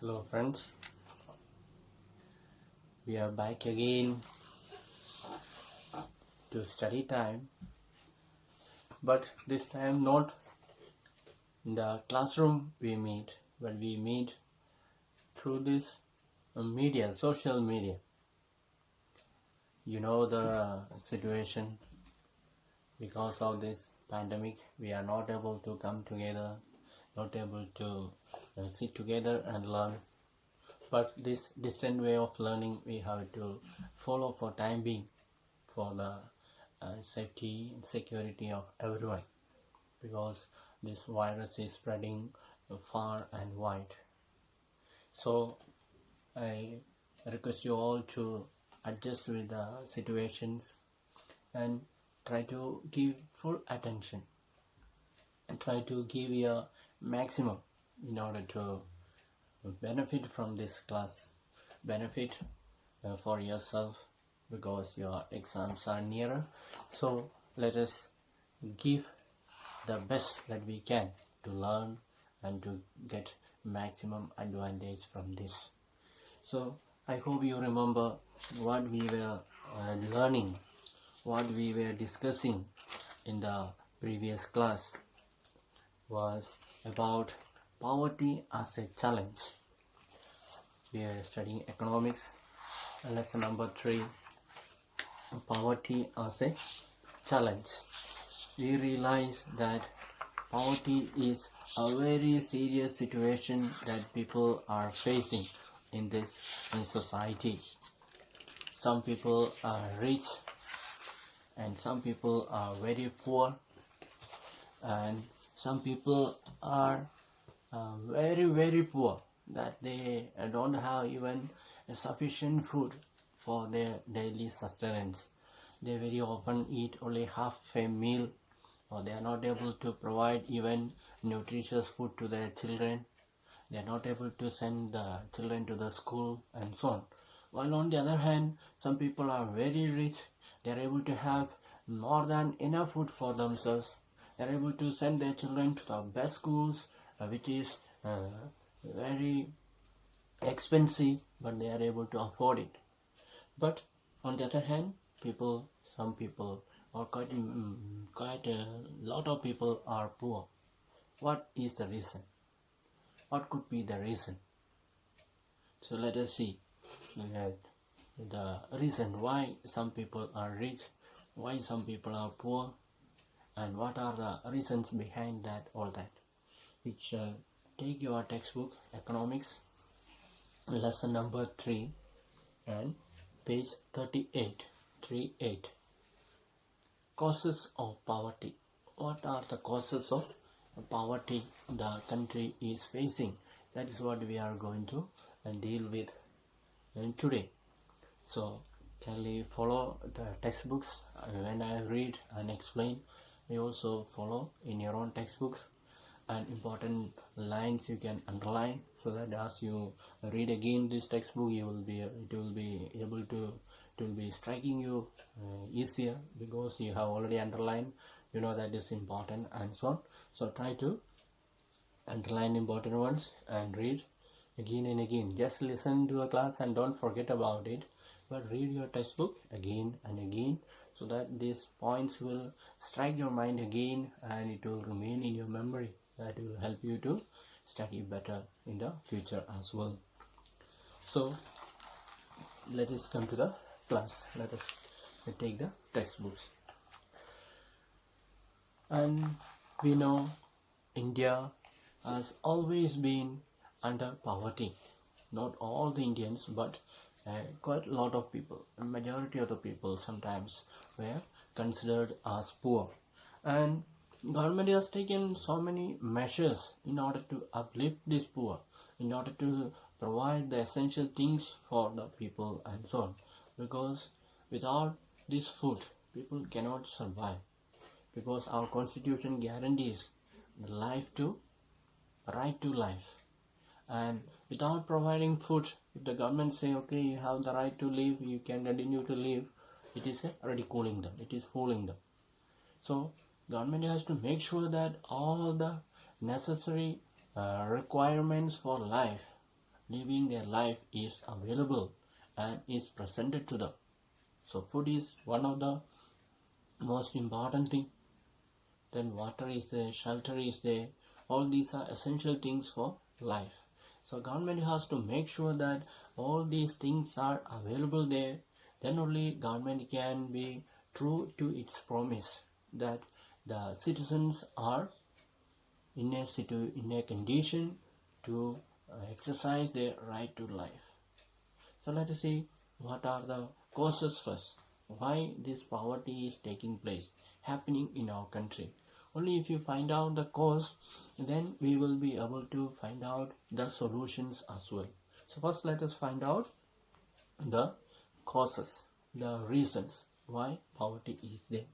Hello friends, we are back again to study time, but this time not in the classroom we meet, but we meet through this media, social media. You know the situation, because of this pandemic we are not able to come together, not able to sit together and learn. But this distant way of learning we have to follow for time being, for the safety and security of everyone, because this virus is spreading far and wide. So I request you all to adjust with the situations and try to give full attention and try to give your maximum in order to benefit from this class, benefit for yourself, because your exams are nearer. So let us give the best that we can to learn and to get maximum advantage from this. So I hope you remember what we were learning, what we were discussing in the previous class was about poverty as a challenge. We are studying economics, lesson number 3, poverty as a challenge. We realize that poverty is a very serious situation that people are facing in this society. Some people are rich and some people are very poor, and some people are very poor, that they don't have even sufficient food for their daily sustenance. They very often eat only half a meal, or they are not able to provide even nutritious food to their children. They are not able to send the children to the school and so on. While on the other hand, some people are very rich. They are able to have more than enough food for themselves. They are able to send their children to the best schools, which is very expensive, but they are able to afford it. But on the other hand, some people, or quite a lot of people are poor. What is the reason? What could be the reason? So let us see the reason why some people are rich, why some people are poor, and what are the reasons behind that, all that. Which take your textbook, economics, lesson number 3 and page 38. Causes of poverty. What are the causes of poverty the country is facing? That is what we are going to deal with today. So kindly follow the textbooks. When I read and explain, you also follow in your own textbooks, and important lines you can underline, so that as you read again this textbook, it will be striking you easier, because you have already underlined, you know that is important and so on. So try to underline important ones and read again and again. Just listen to the class and don't forget about it, but read your textbook again and again, so that these points will strike your mind again and it will remain in your memory. That will help you to study better in the future as well. So let us come to the class. Let us take the textbooks. And we know India has always been under poverty. Not all the Indians, but quite a lot of people, a majority of the people sometimes were considered as poor. And government has taken so many measures in order to uplift these poor, in order to provide the essential things for the people and so on. Because without this food, people cannot survive. Because our constitution guarantees the right to life. And without providing food, if the government say, okay, you have the right to live, you can continue to live, it is ridiculing them, it is fooling them. So government has to make sure that all the necessary requirements for life living their life is available and is presented to them. So food is one of the most important thing. Then water is there, shelter is there. All these are essential things for life. So government has to make sure that all these things are available there. Then only government can be true to its promise that the citizens are in a condition to exercise their right to life. So let us see what are the causes first. Why this poverty is taking place, happening in our country. Only if you find out the cause, then we will be able to find out the solutions as well. So first let us find out the causes, the reasons why poverty is there.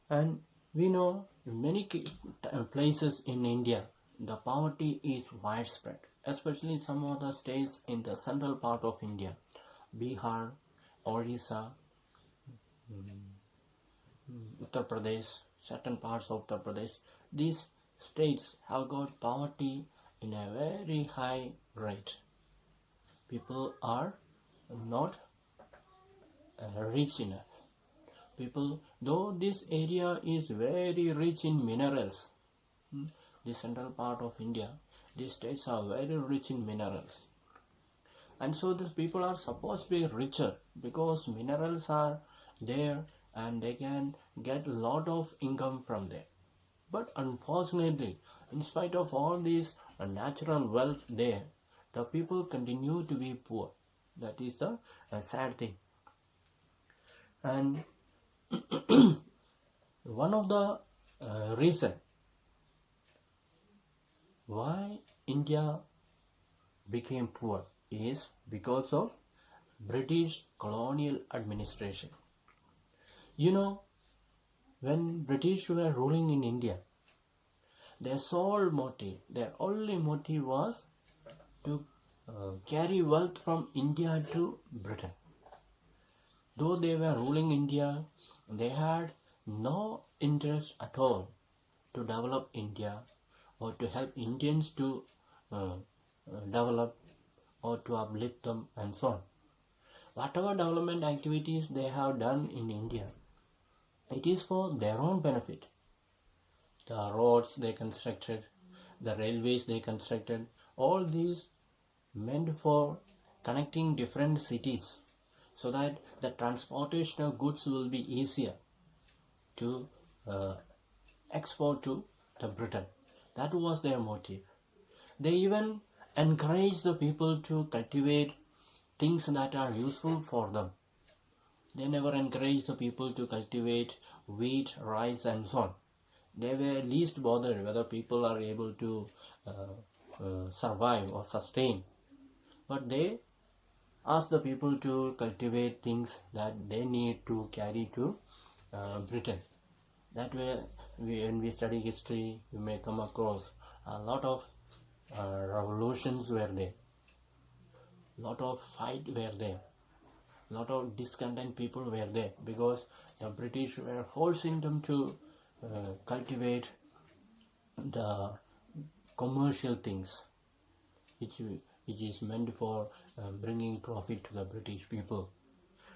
And we know in many places in India, the poverty is widespread, especially some of the states in the central part of India, Bihar, Orissa, Uttar Pradesh, certain parts of Uttar Pradesh. These states have got poverty in a very high rate. People are not rich enough. People, though this area is very rich in minerals, the central part of India, these states are very rich in minerals. And so these people are supposed to be richer because minerals are there and they can get a lot of income from there. But unfortunately, in spite of all this natural wealth there, the people continue to be poor. That is the sad thing. And one of the reason why India became poor is because of British colonial administration. You know, when British were ruling in India, their sole motive, their only motive was to carry wealth from India to Britain. Though they were ruling India, they had no interest at all to develop India or to help Indians to develop or to uplift them and so on. Whatever development activities they have done in India, it is for their own benefit. The roads they constructed, the railways they constructed, all these meant for connecting different cities so that the transportation of goods will be easier to export to the Britain. That was their motive. They even encouraged the people to cultivate things that are useful for them. They never encouraged the people to cultivate wheat, rice and so on. They were least bothered whether people are able to survive or sustain. But they asked the people to cultivate things that they need to carry to Britain. That way, when we study history, we may come across a lot of revolutions were there, lot of fight were there, lot of discontent people were there because the British were forcing them to cultivate the commercial things which is meant for bringing profit to the British people.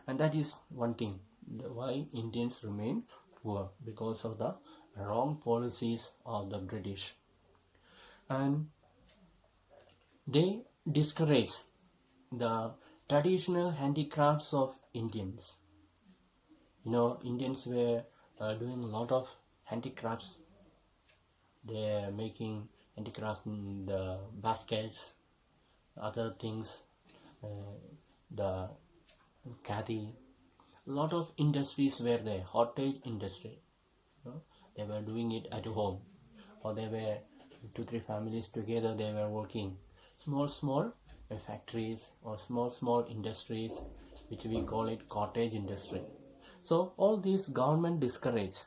And that is one thing why Indians remain poor, because of the wrong policies of the British. And they discourage the traditional handicrafts of Indians. You know, Indians were doing a lot of handicrafts. They are making handicraft in the baskets, other things, the khadi. A lot of industries were there, cottage industry. You know, they were doing it at home, or they were 2-3 families together. They were working small factories or small industries, which we call it cottage industry. So all these government discouraged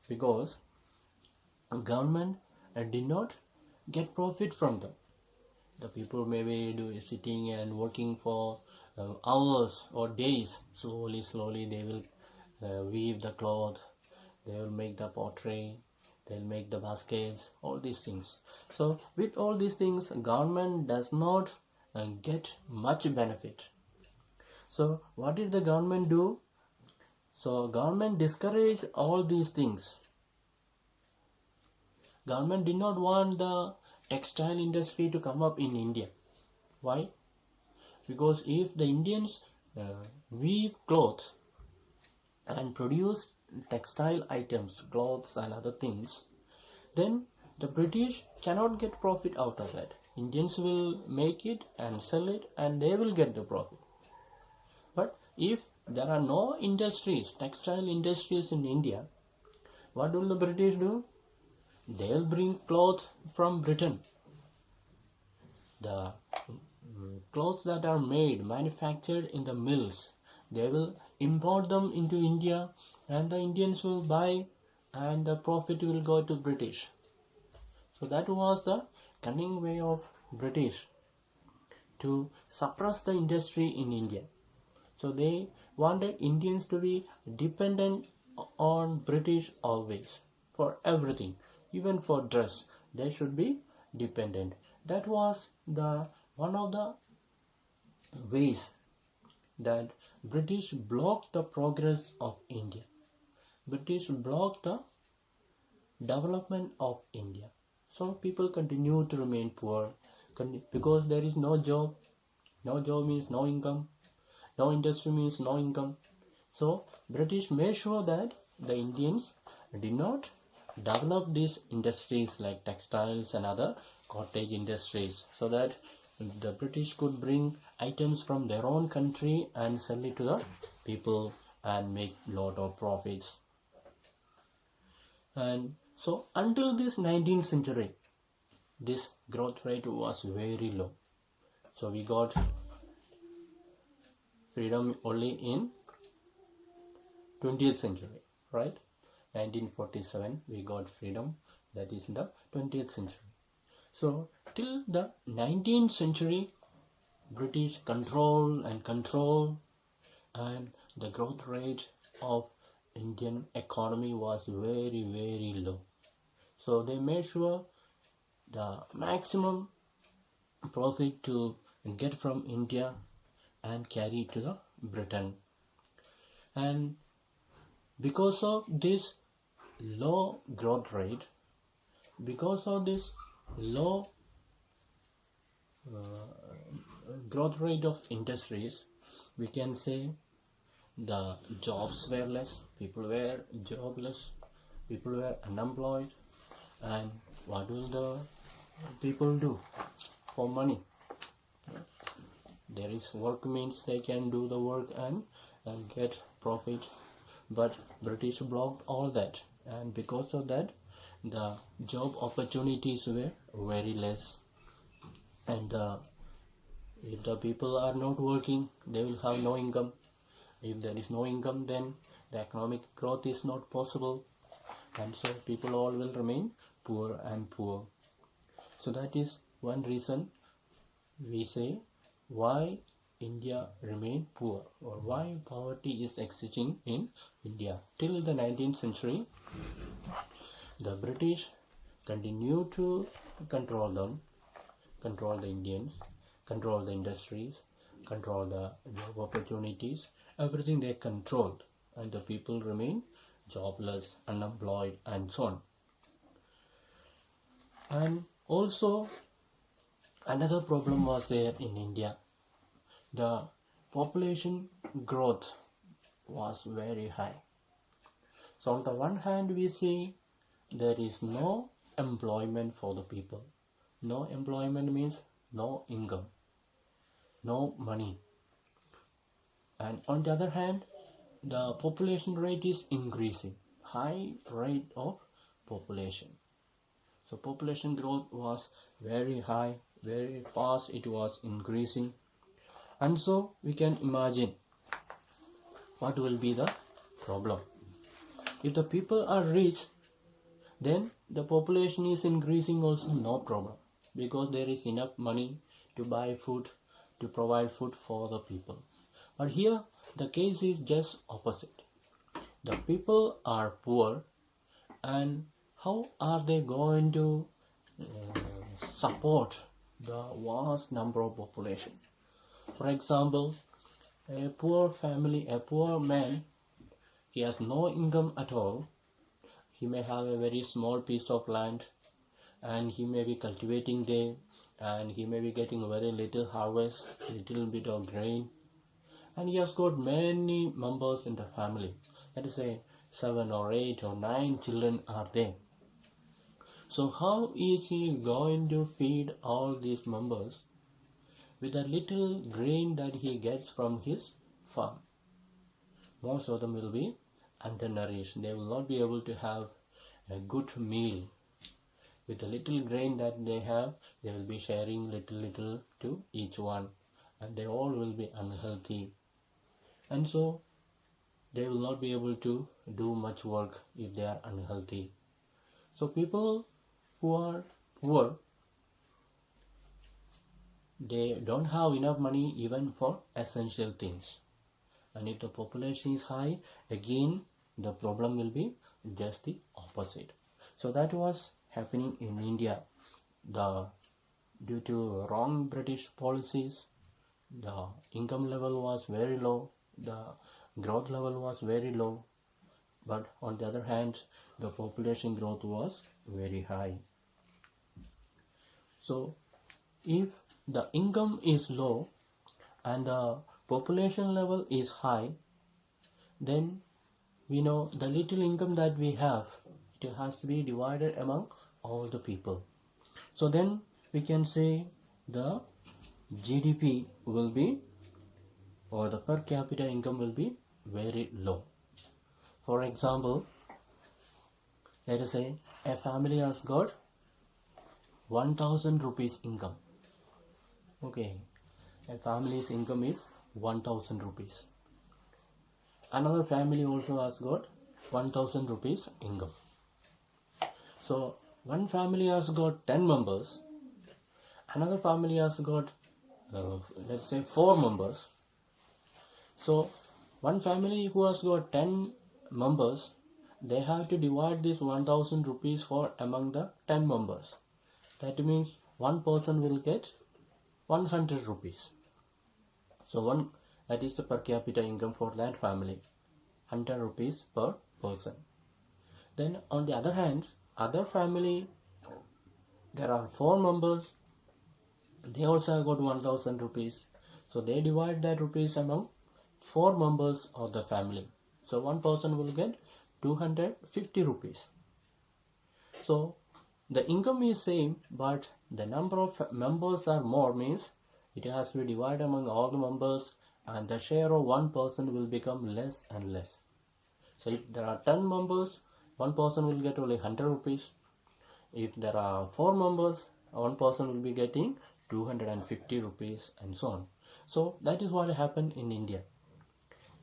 because government did not get profit from them. The people may be sitting and working for hours or days. Slowly they will weave the cloth, they will make the pottery, they'll make the baskets, all these things. So with all these things, government does not get much benefit. So what did the government do? So government discouraged all these things. Government did not want the textile industry to come up in India. Why? Because if the Indians weave clothes and produce textile items, clothes and other things, then the British cannot get profit out of that. Indians will make it and sell it and they will get the profit. But if there are no industries, textile industries in India, what will the British do? They'll bring clothes from Britain. The clothes that are made, manufactured in the mills, they will import them into India and the Indians will buy and the profit will go to British. So that was the cunning way of British to suppress the industry in India. So they wanted Indians to be dependent on British always for everything, even for dress. They should be dependent. That was the one of the ways that British blocked the progress of India. British blocked the development of India. So people continue to remain poor because there is no job. No job means no income. No industry means no income. So British made sure that the Indians did not develop these industries like textiles and other cottage industries, so that the British could bring items from their own country and sell it to the people and make lot of profits. And so until this 19th century, this growth rate was very low. So we got freedom only in 20th century, right? 1947 we got freedom, that is in the 20th century. So till the 19th century, British control and the growth rate of Indian economy was very, very low. So they made sure the maximum profit to get from India and carry it to the Britain. And because of this low growth rate, because of this low growth rate of industries, we can say the jobs were less, people were jobless, people were unemployed. And what will the people do for money? There is work means they can do the work and get profit, but British blocked all that, and because of that the job opportunities were very less. And if the people are not working, they will have no income. If there is no income, then the economic growth is not possible, and so people all will remain poor and poor. So that is one reason we say why India remained poor, or why poverty is existing in India. Till the 19th century, the British continued to control them, control the Indians, control the industries, control the job opportunities, everything they controlled, and the people remain jobless, unemployed, and so on. And also another problem was there in India. The population growth was very high. So on the one hand we see there is no employment for the people. No employment means no income, no money. And on the other hand, the population rate is increasing, high rate of population. So population growth was very high, very fast, it was increasing. And so we can imagine what will be the problem. If the people are rich, then the population is increasing also, no problem, because there is enough money to buy food, to provide food for the people. But here the case is just opposite. The people are poor and how are they going to support the vast number of population? For example, a poor family, a poor man, he has no income at all. He may have a very small piece of land and he may be cultivating there and he may be getting very little harvest, little bit of grain, and he has got many members in the family. Let us say 7 or 8 or 9 children are there. So how is he going to feed all these members with a little grain that he gets from his farm? Most of them will be undernourished. They will not be able to have a good meal. With the little grain that they have, they will be sharing little to each one, and they all will be unhealthy. And so they will not be able to do much work if they are unhealthy. So people who are poor, they don't have enough money even for essential things. And if the population is high, again the problem will be just the opposite. So that was happening in India. Due to wrong British policies, the income level was very low, the growth level was very low, but on the other hand, the population growth was very high. So if the income is low and the population level is high, then we know the little income that we have, it has to be divided among all the people. So then we can say the GDP will be, or the per capita income will be very low. For example, let us say a family has got 1000 rupees income. Okay, a family's income is 1000 rupees. Another family also has got 1000 rupees income. So one family has got 10 members, another family has got let's say 4 members. So one family who has got 10 members, they have to divide this 1000 rupees for among the 10 members. That means one person will get 100 rupees. So that is the per capita income for that family, 100 rupees per person. Then on the other hand, other family, there are 4 members, they also have got 1000 rupees. So they divide that rupees among 4 members of the family. So one person will get 250 rupees. So the income is same, but the number of members are more, means it has to be divided among all the members, and the share of one person will become less and less. So if there are 10 members, one person will get only 100 rupees. If there are 4 members, one person will be getting 250 rupees and so on. So that is what happened in India.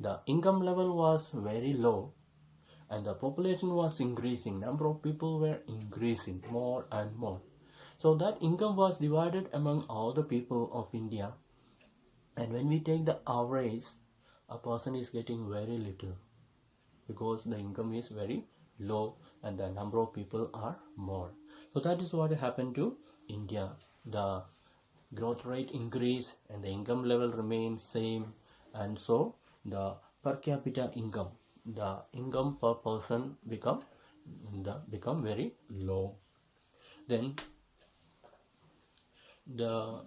The income level was very low and the population was increasing. Number of people were increasing more and more. So that income was divided among all the people of India. And when we take the average, a person is getting very little because the income is very low and the number of people are more. So that is what happened to India. The growth rate increased and the income level remained same, and so the per capita income, the income per person become very low. Then there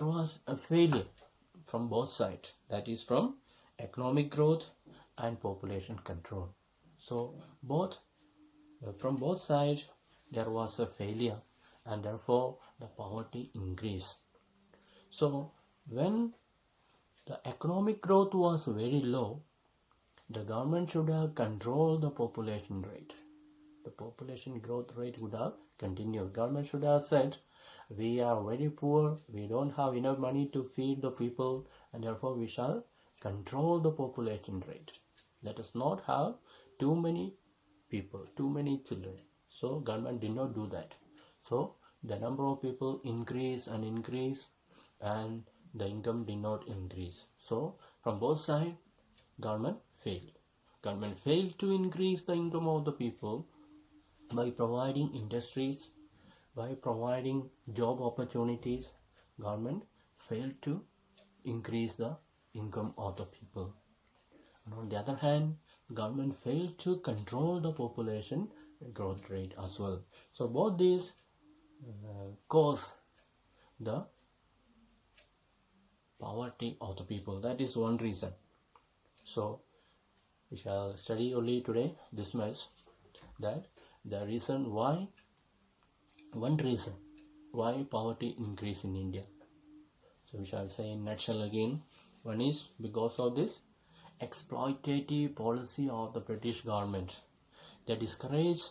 was a failure from both sides, that is from economic growth and population control. So from both sides there was a failure, and therefore the poverty increased. So when the economic growth was very low, the government should have controlled the population rate. The population growth rate would have continued. Government should have said, we are very poor, we don't have enough money to feed the people, and therefore we shall control the population rate. Let us not have too many people, too many children. So government did not do that. So the number of people increased and increased, and the income did not increase. So from both sides, government failed. Government failed to increase the income of the people, by providing industries, by providing job opportunities, government failed to increase the income of the people. And on the other hand, government failed to control the population growth rate as well. So both these cause the poverty of the people. That is one reason. So we shall study only today this much, that the reason why, one reason why poverty increase in India. So we shall say in nutshell again, one is because of this exploitative policy of the British government. They discourage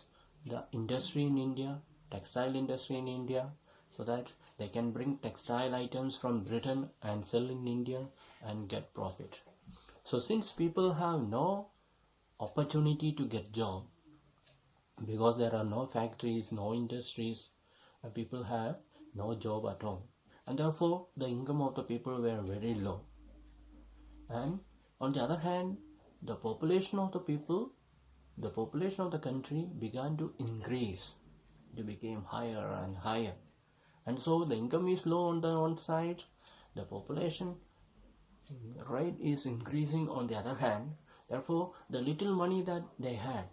the industry in India, textile industry in India, so that they can bring textile items from Britain and sell in India and get profit. So since people have no opportunity to get job, because there are no factories, no industries, people have no job at all, and therefore the income of the people were very low. And on the other hand, the population of the people, the population of the country began to increase. It became higher and higher, and so the income is low on the one side, the population rate is increasing on the other hand. Therefore the little money that they had,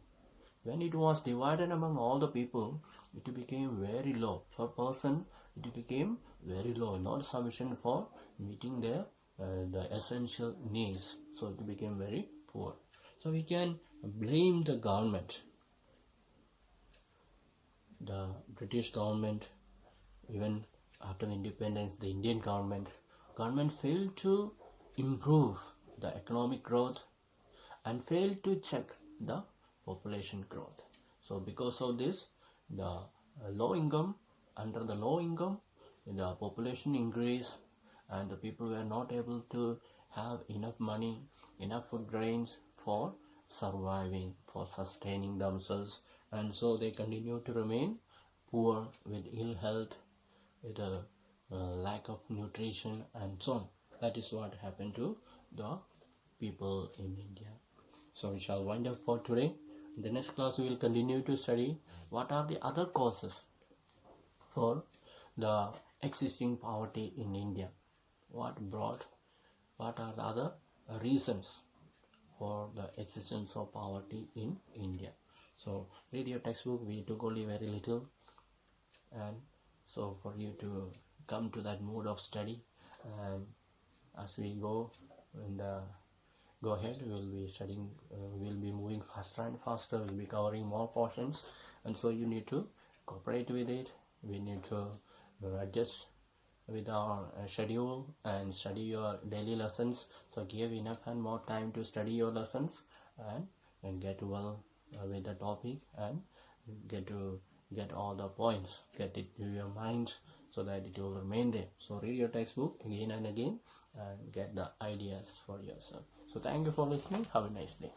when it was divided among all the people, it became very low. Per person, it became very low, not sufficient for meeting their the essential needs. So it became very poor. So we can blame the government, the British government, even after independence, the Indian government failed to improve the economic growth and failed to check the population growth. So because of this, the low income, under the low income, the population increased, and the people were not able to have enough money, enough food grains for surviving, for sustaining themselves, and so they continue to remain poor, with ill health, with a lack of nutrition, and so on. That is what happened to the people in India. So we shall wind up for today. In the next class we will continue to study what are the other causes for the existing poverty in India. What are the other reasons for the existence of poverty in India. So read your textbook. We took only very little, and so for you to come to that mood of study, and as we go ahead, we will be studying, we will be moving faster and faster, we will be covering more portions, and so you need to cooperate with it. We need to adjust with our schedule and study your daily lessons. So give enough and more time to study your lessons, and get well with the topic, and get all the points, get it to your mind, so that it will remain there. So read your textbook again and again and get the ideas for yourself. So thank you for listening. Have a nice day.